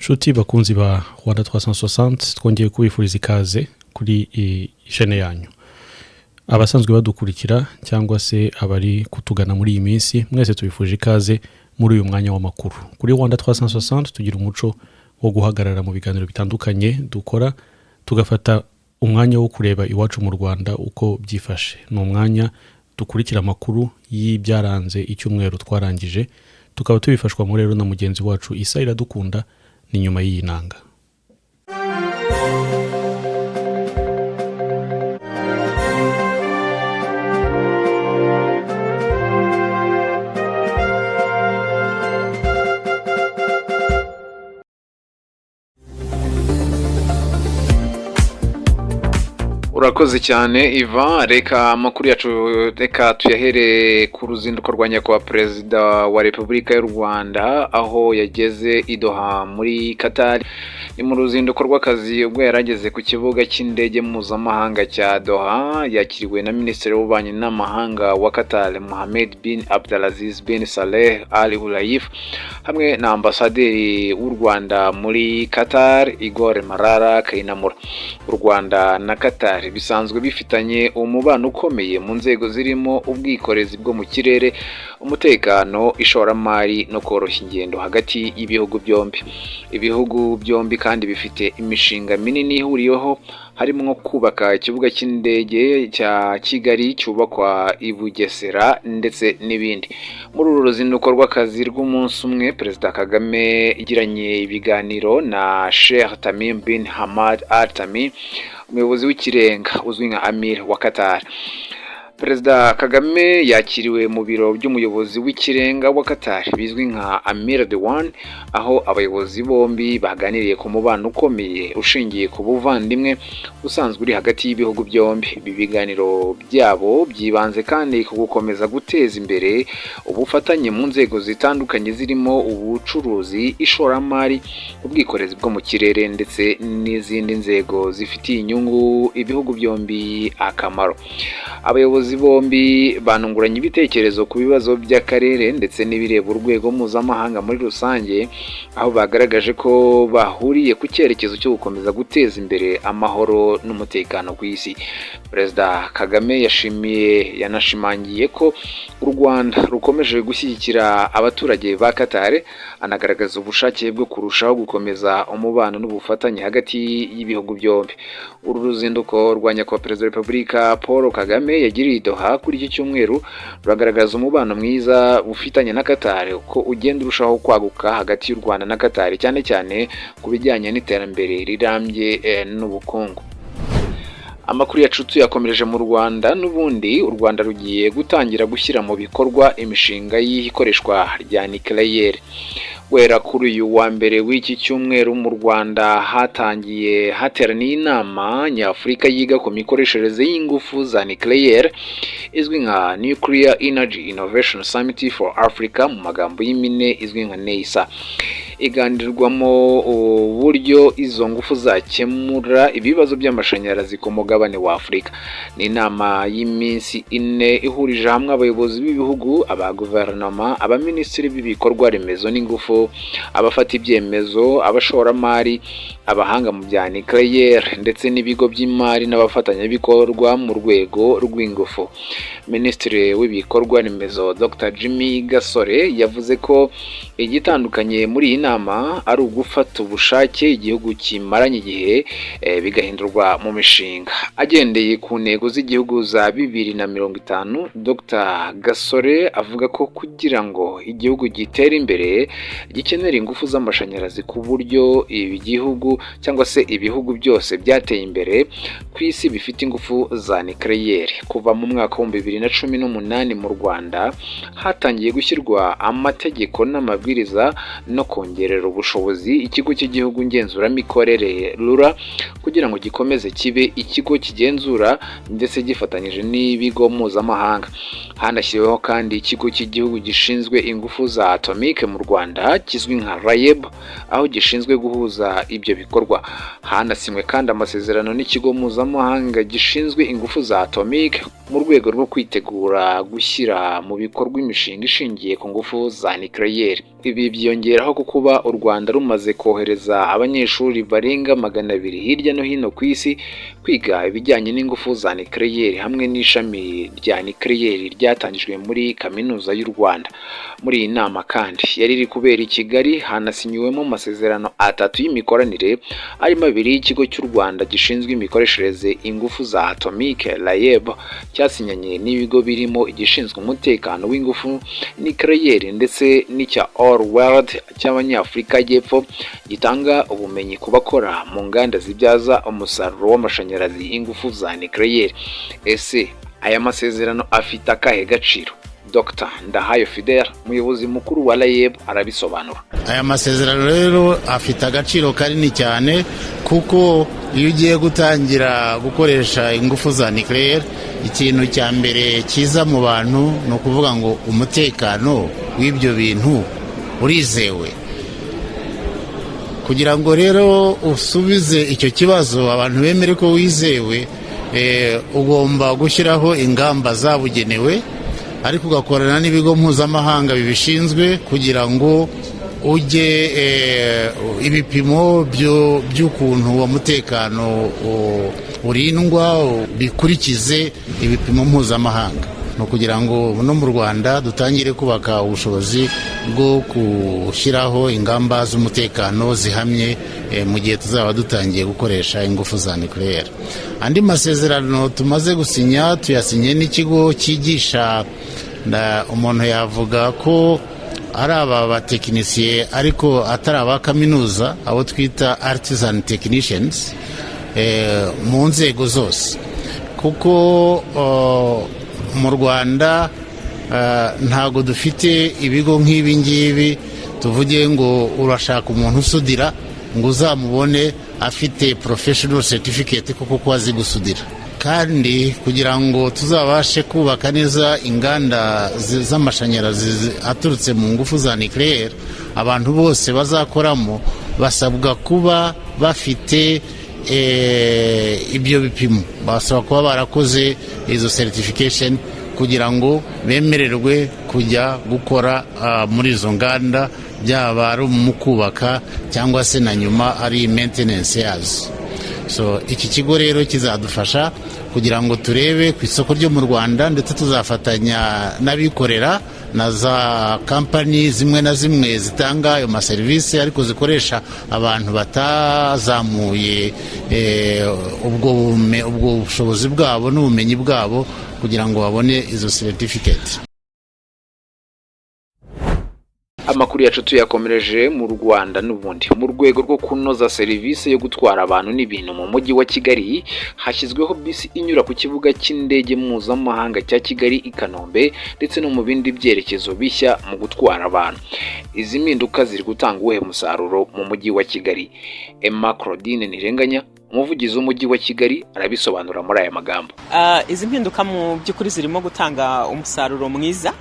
Nshuti bakunzi ba Rwanda 360 twongeye kubifuriza ikaze kuri ishene yanyu. Abasanzwe badukurikira cyangwa se abari kutugana muri iyi minsi mwese tubifuje ikaze muri uyu mwanya w'amakuru. Kuri Rwanda 360 tugira umuco wo guhagarara mu biganiro bitandukanye dukora tugafata umwanya wo kureba iwacu mu Rwanda uko byifashe. Ni umwanya dukurikira amakuru y'ibyaranze icyumweru twarangije tukaba tubifashwa muri rero na mugenzi wacu Isa Iradukunda ni nyuma y'inanga. Urakoze cyane Ivan, reka amakuru yacu reka tuyahere ku ruzinduko rwa nyakubahwa perezida wa Repubulika y'u Rwanda aho yageze i Doha muri Qatar. Ni mu ruzinduko rw'akazi ubwo yarageze ku kibuga cy'indege mpuzamahanga cya Doha, yakiriwe na Minisitiri w'Ububanyi n'Amahanga wa Qatar Mohammed bin Abdulaziz bin Saleh Al Ulaif hamwe na ambasaderi w'u Rwanda muri Qatar Igor Marara Kainamura. U Rwanda na Qatar bisanzwe bifitanye umubano ukomeye mu nzego zirimo ubwikorezi bwo mu kirere, umutekano, ishoramari no koroshya ingendo hagati y'ibihugu byombi. Ibihugu byombi kandi bifite imishinga minini ihuriyeho, harimo nko kubaka ikibuga cy'indege cya Kigali cyubakwa i Bugesera ndetse n'ibindi. Muri uru ruzinduko rw'akazi rw'umunsi umwe, Perezida Kagame igiranye ibiganiro na Sheikh Tamim bin Hamad Al Thani, umuyobozi w'ikirenga uzwi nka Amir wa Qatar. Perezida Kagame yakiriwe mu biro by'umuyobozi w'ikirenga wa Qatar bizwi nka Amir Dewan, aho abayobozi bombi baganiriye ku mubano ukomeye ushingiye ku buvandimwe usanzwe uri hagati y'ibihugu byombi. Ibi biganiro byabo byibanze kandi ku gukomeza guteza imbere ubufatanye mu nzego zitandukanye zirimo ubucuruzi, ishoramari, ubwikorezi bwo mu kirere ndetse n'izindi nzego zifitiye inyungu ibihugu byombi akamaro. Abayobozi bombi banunguranye ibitekerezo ku bibazo by'akarere ndetse n'ibireba urwego mpuzamahanga muri rusange, aho bagaragaje ko bahuriye ku cyerekezo cyo gukomeza guteza imbere amahoro n'umutekano ku isi. Perezida Kagame yanashimangiye ko u Rwanda rukomeje gushyigikira abaturage ba Qatar, anagaragaza ubushake bwo kurushaho gukomeza umubano n'ubufatanye hagati y'ibihugu byombi. Uru ruzinduko rwa nyakubahwa perezida wa Repubulika Paul Kagame yagiriye i Doha kuri iki cyumweru ruragaragaza umubano mwiza ufitanye na Qatar ko ugenda urushaho kwaguka hagati y'u Rwanda na Qatar, cyane cyane ku bijyanye n'iterambere rirambye n'ubukungu. Amakuru yacu yakomereje mu Rwanda. N'ubundi u Rwanda rugiye gutangira gushyira mu bikorwa imishinga y'ikoreshwa rya nucleaire. Wera kuri uyu wa mbere w'iki cyumweru mu Rwanda hateraniye inama nyafurika yiga ku mikoreshereze y'ingufu za nucleaire izwi nka Nuclear Energy Innovation Summit for Africa mu magambo y'impine izwi nka NEISA. Iganirwamo uburyo izo ngufu zakemura ibibazo by'amashanyarazi ku mugabane wa Afurika. Ni inama y'iminsi ine ihurije hamwe abayobozi b'ibihugu, aba guverinoma, abaminisitiri b'ibikorwa remezo n'ingufu, abafata ibyemezo, abashoramari, abahanga mu bya nucleaire ndetse n'ibigo by'imari n'abafatanyabikorwa mu rwego rw'ingufu. Minisitiri w'ibikorwa remezo Dr. Jimmy Gasore yavuze ko igitandukanye muri iyi nama ari ugufata ubushake igihugu kimaranye igihe bigahindurwa mu mishinga. Agendeye ku ntego z'igihugu za 2050, Dr. Gasore avuga ko kugira ngo igihugu gitere imbere gikenera ingufu z'amashanyarazi ku buryo igihugu cyangwa se ibihugu byose byateye imbere ku isi bifite ingufu za nucleaire. Kuva mu mwaka wa 2018 mu Rwanda hatangiye gushyirwa amategeko n'amabwiriza no kongerera ubushobozi ikigo cy'igihugu ngenzuramikorere RURA kugira ngo gikomeze kibe ikigo kigenzura ndetse gifatanyije n'ibigo mpuzamahanga. Hanashyiriweho kandi ikigo cy'igihugu gishinzwe ingufu za atomique mu Rwanda kizwi nka RAEB, aho gishinzwe guhuza ibyo bikorwa. Hanasinywe kandi amasezerano n'ikigo mpuzamahanga gishinzwe ingufu za atomique mu rwego rwo kwitegura gushyira mu bikorwa imishinga ishingiye ku ngufu za nucleaire. ibi byiyongeraho ko kuba u Rwanda rumaze kohereza abanyeshuri barenga 200 hirya no hino ku isi kwiga ibijyanye n'ingufu za nucleaire hamwe n'ishami rya nucleaire ryatangijwe muri kaminuza y'u Rwanda. Muri iyi nama kandi yari iri kubera i Kigali, hanasinyiwemo amasezerano 3 y'imikoranire arimo 2 y'ikigo cy'u Rwanda gishinzwe imikoreshereze ingufu za atomique RAEB cyasinyanye n'ibigo birimo igishinzwe umutekano w'ingufu nucleaire ndetse n'icya All World cy'Abanyafurika y'Epfo gitanga ubumenyi ku bakora mu nganda zibyaza umusaruro w'amashanyarazi ingufu za nucleaire. Ese aya masezerano afite akahe gaciro? Dr. Ndahayo Fidel, umuyobozi mukuru wa RAEB, arabisobanura. Aya masezerano rero afite agaciro kanini cyane kuko iyo ugiye gutangira gukoresha ingufu za nucleaire, ikintu cya mbere kiza mu bantu no kuvuga ngo umutekano w'ibyo bintu urizewe. Kugira ngo rero usubize icyo kibazo abantu bemere ko wizewe, ugomba gushyiraho ingamba zabugenewe ariko ugakorana n'ibigo mpuzamahanga bibishinzwe kugira ngo ujye ibipimo by'ukuntu uwo mutekano urindwa bikurikize ibipimo mpuzamahanga. No kugira ngo no mu Rwanda dutangire kubaka ubushobozi bwo gushyiraho ingamba z'umutekano zihamye mu gihe tuzaba dutangiye gukoresha ingufu za nucleaire. Andi masezerano tumaze gusinya tuyasinye n'ikigo cyigisha, umuntu yavuga ko ari aba batekinisiye ariko atari aba kaminuza, abo twita artisan technicians mu nzego zose, kuko mu Rwanda ntago dufite ibigo nk'ibi ngibi tuvuge ngo urashaka umuntu usudira ngo uzamubone afite professional certificate kuko azi gusudira. Kandi kugira ngo tuzabashe kubaka neza inganda z'amashanyarazi aturutse mu ngufu za nucleaire, abantu bose bazakoramo basabwa kuba bafite ibyo bipimo, basaba kuba barakoze izo certification kugira ngo bemererwe kujya gukora muri izo nganda, byaba ari mu kubaka cyangwa se na nyuma ari maintenance yazo. So iki kigo rero kizadufasha kugira ngo turebe ku isoko ryo mu Rwanda, ndetse tuzafatanya n'abikorera na za company zimwe na zimwe zitanga ayo maserivisi ariko zikoresha abantu batazamuye ubwo bushobozi bwabo n'ubumenyi bwabo kugira ngo babone izo certificate. Amakuru yacu tuyakomereje mu Rwanda n'ubundi. Mu rwego rwo kunoza serivisi yo gutwara abantu n'ibintu mu mujyi wa Kigali, hashyizweho bisi inyura ku kibuga cy'indege mpuzamahanga cya Kigali i Kanombe ndetse no mu bindi byerekezo bishya mu gutwara abantu. Izi mpinduka ziri gutanga uwuhe musaruro mu mujyi wa Kigali? Emma Claudine Nirenganya, umuvugizi w'umujyi wa Kigali, arabisobanura muri aya magambo. Izi mpinduka mu by'ukuri zirimo gutanga umusaruro mwiza,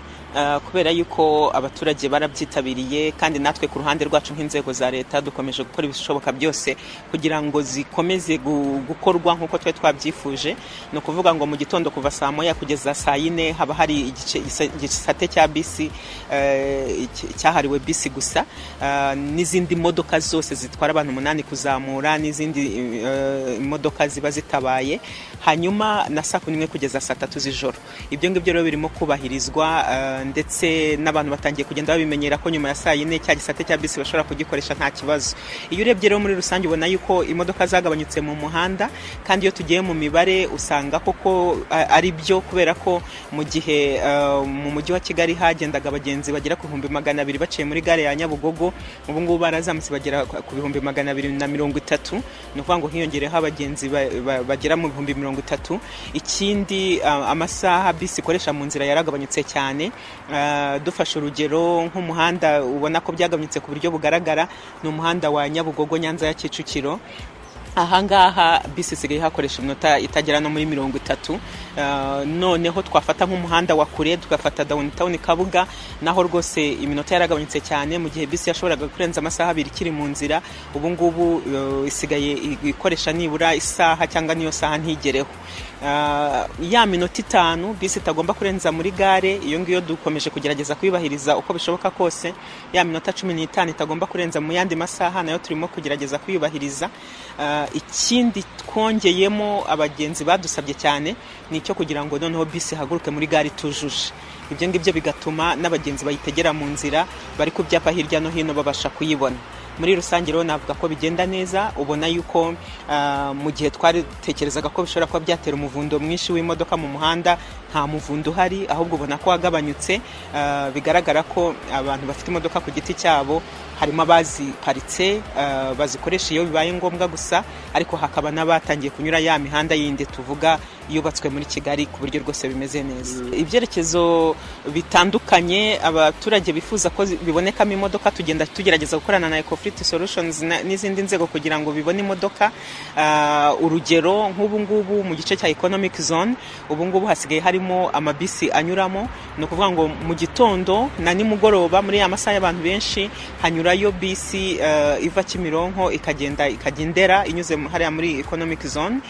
kubera yuko abaturage barabyitabiriye kandi natwe ku ruhande rwacu nk'inzego za leta dukomeje gukora ibishoboka byose kugira ngo zikomeze gukorwa nk'uko twe twabyifuje. No kuvuga ngo mu gitondo kuva saa moya kugeza saa 4 haba hari igisate cya bisi cyahariwe bisi gusa, n'izindi modoka zose zitwara abantu 8 kuzamura, n'izindi imodoka ziba zitabaye, hanyuma na saa 1 kugeza saa 3 z'ijoro. Ibyo ngibyo rero birimo kubahirizwa, ndetse n'abantu batangiye kugenda babimenyera ko nyuma ya saa 4 cya gisate cya bisi bashobora kugikoresha nta kibazo. Iyo urebye rero muri rusange ubona yuko imodoka zagabanyutse mu muhanda, kandi iyo tugiye mu mibare usanga koko ari byo, kubera ko mu gihe mu mujyi wa Kigali hagendaga abagenzi bagera ku 200,000 baciye muri gare ya Nyabugogo, ubu ngubu barazamutse bagera ku 230. No kuvuga ngo hiyongereho abagenzi bagera mu 30. Ikindi amasaha bisi ikoresha mu nzira yaragabanyutse cyane. Dufashe urugero nk'umuhanda ubona ko byagabanyutse ku buryo bugaragara, ni umuhanda wa Nyabugogo Nyanza ya Kicukiro. Ahangaha bisi sigaye hakoresha iminota itagera no muri 30. Noneho twafata nk'umuhanda wa kure tugafata downtown Kabuga, naho rwose iminota yaragabanyutse cyane, mu gihe bisi yashoboraga kurenza amasaha 2 kiri mu nzira, ubu ngubu isigaye ikoresha nibura isaha cyangwa niyo saha ntigereho. ya minota 5 bisi itagomba kurenza muri gare, iyo ngiyo dukomeje kugerageza kuyubahiriza uko bishoboka kose. Ya minota 15 itagomba kurenza mu yandi masaha nayo turimo kugerageza kuyubahiriza. Ikindi twongeyemo abagenzi badusabye cyane ni cyo kugira ngo noneho bisi haguruke muri gare tujuje. Ibyo ngibyo bigatuma n'abagenzi bayitegera mu nzira bari ku byapa hirya no hino babasha kuyibona. Muri rusange rero navuga ko bigenda neza, ubona yuko mu gihe twari tekerezaga ko bishobora kuba byatera umuvundo mwinshi w'imodoka mu muhanda, nta muvundo uhari, ahubwo ubona ko wagabanyutse. Bigaragara ko abantu bafite imodoka ku giti cyabo harimo abaziparitse bazikoresha iyo bibaye ngombwa gusa, ariko hakaba n'abatangiye kunyura ya mihanda yindi tuvuga yubatswe muri Kigali ku buryo rwose bimeze neza. Ibyerekezo bitandukanye abaturage bifuza ko bibonekamo imodoka, tugenda tugerageza gukorana na Ecofleet Solutions n'izindi nzego kugira ngo bibone imodoka. Urugero nk'ubu ngubu mu gice cya economic zone ubu ngubu hasigaye harimo amabisi anyuramo, no kuvuga ngo mu gitondo na nimugoroba muri ya masaha y'abantu benshi hanyurayo bisi iva Kimironko ikagenda ikagendera inyuze hariya muri economic zone.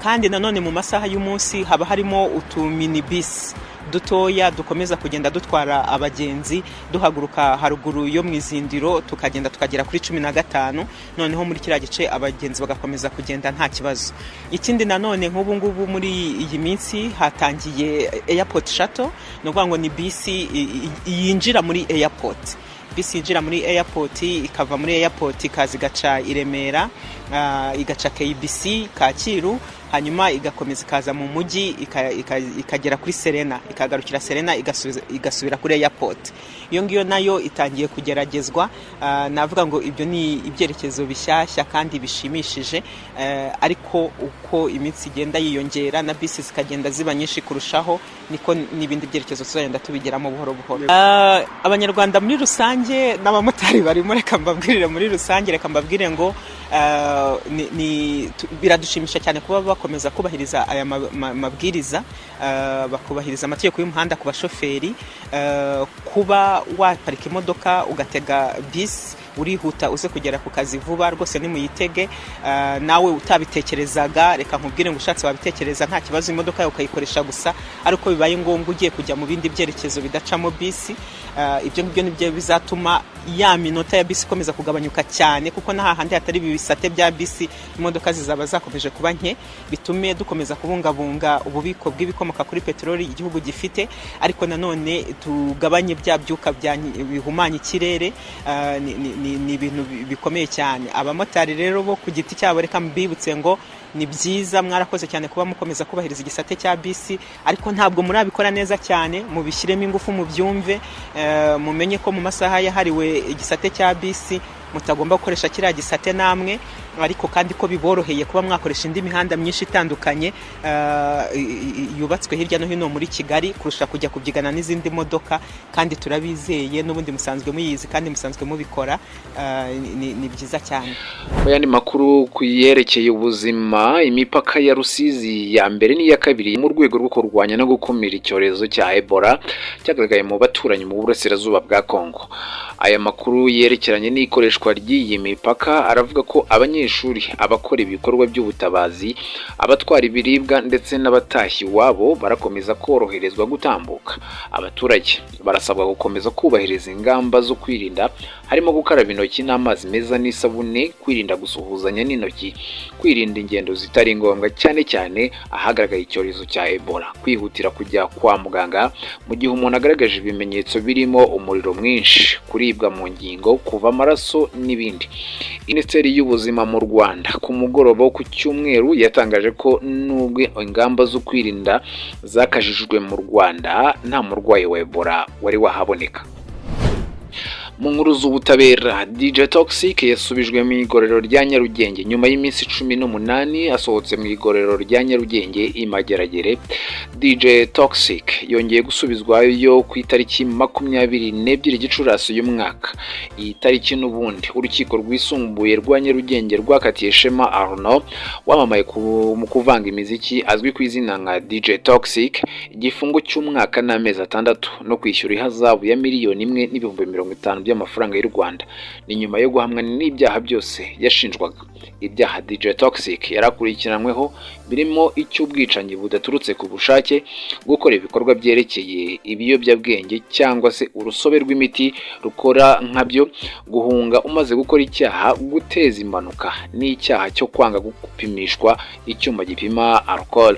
Kandi nanone mu masaha y'umunsi haba harimo utu mini bisi dutoya dukomeza kugenda dutwara abagenzi duhaguruka haruguru yo mu izindiro tukagenda tukagera kuri 15, noneho muri kiriya gice abagenzi bagakomeza kugenda nta kibazo. Ikindi nanone nk'ubu ngubu muri iyi minsi hatangiye airport shuttle, no kuvuga ngo ni bisi yinjira muri airport. Bisi yinjira muri airport ikava muri airport ikaza igaca i Remera, igaca KBC Kacyiru, hanyuma igakomeza ikaza mu mujyi ikagera kuri Serena, ikagarukira Serena igasubira kuri airport. Iyo ngiyo nayo itangiye kugeragezwa. Navuga ngo ibyo ni ibyerekezo bishyashya kandi bishimishije, ariko uko iminsi igenda yiyongera na bisi zikagenda ziba nyinshi kurushaho, niko n'ibindi byerekezo tuzagenda tubigeramo buhoro buhoro. Abanyarwanda muri rusange n'abamotari barimo, reka mbabwirire muri rusange, reka mbabwire ngo biradushimisha cyane kuba bakomeza kubahiriza aya mabwiriza, bakubahiriza amategeko y'umuhanda ku bashoferi. Kuba waparika imodoka ugatega bisi urihuta uze kugera ku kazi vuba, rwose nimuyitege. Nawe utabitekerezaga reka nkubwire ngo ushatse wabitekereza nta kibazo, imodoka yawe ukayikoresha gusa, ariko bibaye ngombwa ugiye kujya mu bindi byerekezo bidacamo bisi. Ibyo ngibyo nibyo bizatuma ya minota ya bisi ikomeza kugabanyuka cyane, kuko n'ahandi hatari ibisate bya bisi imodoka zizaba zakomeje kuba nke, bitume dukomeza kubungabunga ububiko bw'ibikomoka kuri peteroli igihugu gifite, ariko nanone tugabanye bya byuka bihumanya ikirere. Ni ibintu bikomeye cyane. Abamotari rero bo ku giti cyabo reka mbibutse ngo ni byiza, mwarakoze cyane kuba mukomeza kubahiriza igisate cya bisi, ariko ntabwo murabikora neza cyane. Mubishyiremo ingufu, mubyumve, mumenye ko mu masaha yahariwe igisate cya bisi mutagomba gukoresha kiriya gisate namwe, ariko kandi ko biboroheye kuba mwakoresha indi mihanda myinshi itandukanye yubatswe hirya no hino muri Kigali kurusha kujya kubyigana n'izindi modoka, kandi turabizeye n'ubundi musanzwe muyizi kandi musanzwe mubikora. Ni byiza cyane. Ayandi makuru kuyerekeye ubuzima, imipaka ya Rusizi ya mbere n'iya kabiri mu rwego rwo kurwanya no gukumira icyorezo cya Ebola cyagaragaye mu baturanyi mu burasirazuba bwa Kongo. Aya makuru yerekeranye n'ikoreshwa ry'iyi mipaka aravuga ko abanyeshuri, abakora ibikorwa by'ubutabazi, abatwara ibiribwa ndetse n'abatashyi wabo barakomeza koroherezwa gutambuka. Abaturage barasabwa gukomeza kubahiriza ingamba zo kwirinda, harimo gukaraba intoki n'amazi meza n'isabune, kwirinda gusuhuzanya n'intoki, kwirinda ingendo zitari ngombwa cyane cyane ahagaragaye icyorezo cya Ebola, kwihutira kujya kwa muganga mu gihe umuntu agaragaje ibimenyetso birimo umuriro mwinshi, kuribwa mu ngingo, kuva amaraso n'ibindi. Minisiteri y'Ubuzima mu Rwanda ku mugoroba wo ku Cyumweru yatangaje ko nubwo ingamba zo kwirinda zakajijwe mu Rwanda, nta murwayi wa Ebola wari wahaboneka. Mu nkuru z'ubutabera, DJ Toxic yasubijwe mu igorero rya Nyarugenge nyuma y'iminsi 18 asohotse mu igorero rya Nyarugenge imageragere. DJ Toxic yongeye gusubizwayo ku itariki 22 Gicurasi uyu mwaka. Iyi tariki n'ubundi urukiko rwisumbuye rwa Nyarugenge rwakatiye Shema Arno wamamaye mu kuvanga imiziki azwi ku izina nka DJ Toxic igifungo cy'umwaka n'amezi 6 no kwishyura ihazabu ya $1,50,000 by'amafaranga y'u Rwanda. Ni nyuma yo guhamwa n'ibyaha byose yashinjwaga. Ibyaha DJ Toxic yarakurikiranweho birimo icy'ubwicanyi budaturutse ku bushake, gukora ibikorwa byerekeye ibiyobyabwenge cyangwa se urusobe rw'imiti rukora nkabyo, guhunga umaze gukora icyaha, guteza impanuka n'icyaha cyo kwanga gupimishwa icyuma gipima alcohol.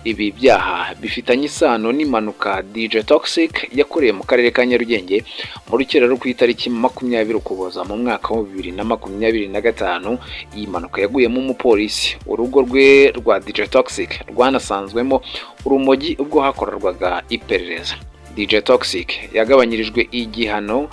Ibi byaha bifitanye isano n'impanuka DJ Toxic yakoreye mu karere ka Nyarugenge mu rukerero ku itariki 20 Ukuboza mu mwaka wa 2025. Iyi mpanuka yaguyemo umupolisi. Urugo rwe rwa DJ Toxic rwanasanzwemo urumogi ubwo hakorerwaga iperereza. DJ Toxic yagabanyirijwe igihano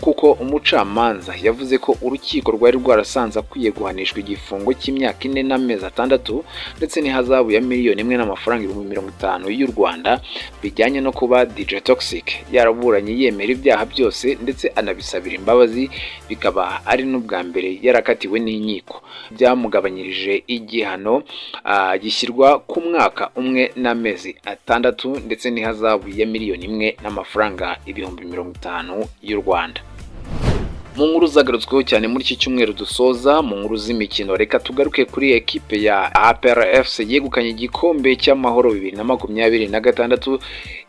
kuko umucamanza yavuze ko urukiko rwari rwarasanze akwiye guhanishwa igifungo cy'imyaka 4 n'amezi 6 ndetse n'ihazabu ya miliyoni 1 n'amafaranga 50,000 y'u Rwanda bijyanye no kuba DJ Toxic yaraburanye yemera ibyaha byose ndetse anabisabira imbabazi, bikaba ari n'ubwa mbere yarakatiwe n'inkiko. Byamugabanyirije igihano gishyirwa ku mwaka 1 n'amezi 6 ndetse n'ihazabu ya miliyoni 1 n'amafaranga 50,000 y'u Rwanda. Mu nkuru zagarutsweho cyane muri iki cyumweru dusoza, mu nkuru z'imikino, reka tugaruke kuri ekipe ya APR FC yegukanye igikombe cy'amahoro 2026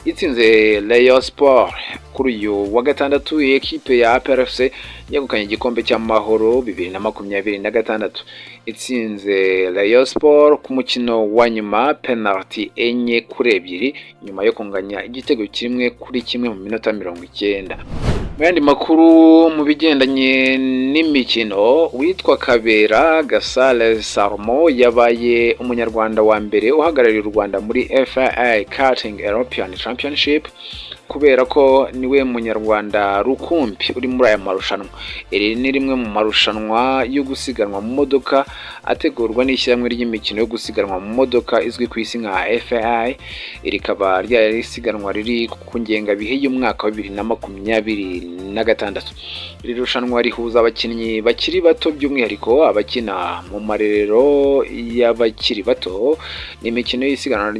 itsinze Rayon Sport. Kuri uyu wa gatandatu ekipe ya APR FC yegukanye igikombe cy'amahoro 2026 itsinze Rayon Sport ku mukino wa nyuma penalty 4-2 nyuma yo kunganya igitego 1-1 mu minota 90. Mu yandi makuru mu bigendanye n'imikino, witwa Kabera Gasale Salmo yabaye umunyarwanda wa mbere uhagarariye u Rwanda muri FIA Karting European Championship kubera ko niwe munyarwanda rukumbi uri muri aya marushanwa. Iri ni rimwe mu marushanwa yo gusiganwa mu modoka ategurwa n'ishyirahamwe ry'imikino yo gusiganwa mu modoka izwi ku isi nka FIA. Iri kaba ryari isiganwa riri ku ngengabihe y'umwaka wa 2026. Iri rushanwa rihuza abakinnyi bakiri bato, by'umwihariko abakina mu marerero y'abakiri bato. Ni imikino y'isiganwa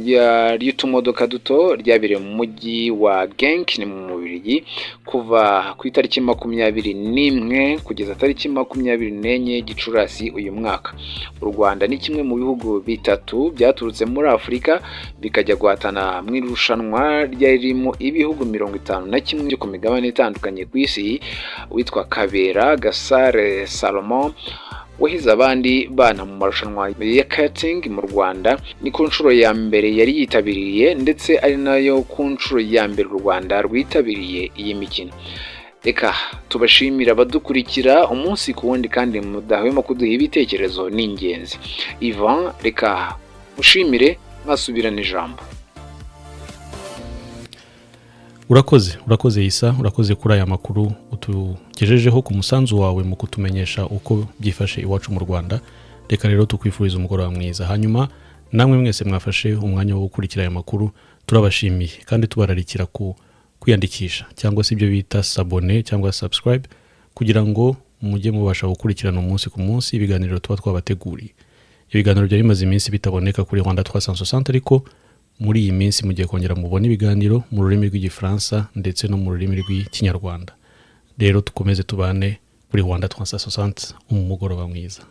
ry'utumodoka duto ryabereye mu mujyi wa Genk ni mu Bubiligi kuva ku itariki 21 kugeza tariki 24 Gicurasi uyu mwaka. U Rwanda ni kimwe mu bihugu bitatu byaturutse muri Afurika bikajya guhatana mu irushanwa ryarimo ibihugu 51 byo ku migabane itandukanye ku isi. Witwa Kabera Gasare Salomon wahize abandi bana mu marushanwa ya karting mu Rwanda. Ni ku nshuro ya mbere yari yitabiriye ndetse ari nayo ku nshuro ya mbere u Rwanda rwitabiriye iyi mikino. Reka tubashimira abadukurikira umunsi ku wundi kandi mudahwema kuduha ibitekerezo n'ingenzi. Ivan, reka ushimire mwasubirana ijambo. Urakoze Isa, urakoze kuri aya makuru utugejejeho ku musanzu wawe mu kutumenyesha uko byifashe iwacu mu Rwanda. Reka rero tukwifuriza umugoroba mwiza. Hanyuma namwe mwese mwafashe umwanya wo gukurikira aya makuru turabashimiye kandi tubararikira kwiyandikisha cyangwa se ibyo bita s'abonner cyangwa subscribe kugira ngo mujye mubasha gukurikirana umunsi ku munsi ibiganiro tuba twabateguriye. Ibiganiro byari bimaze iminsi bitaboneka kuri Rwanda 360 ariko muri iyi minsi mugiye kongera mubona ibiganiro mu rurimi rw'igifaransa ndetse no mu rurimi rw'ikinyarwanda. Rero tukomeze tubane kuri Rwanda 360 umugoroba mwiza.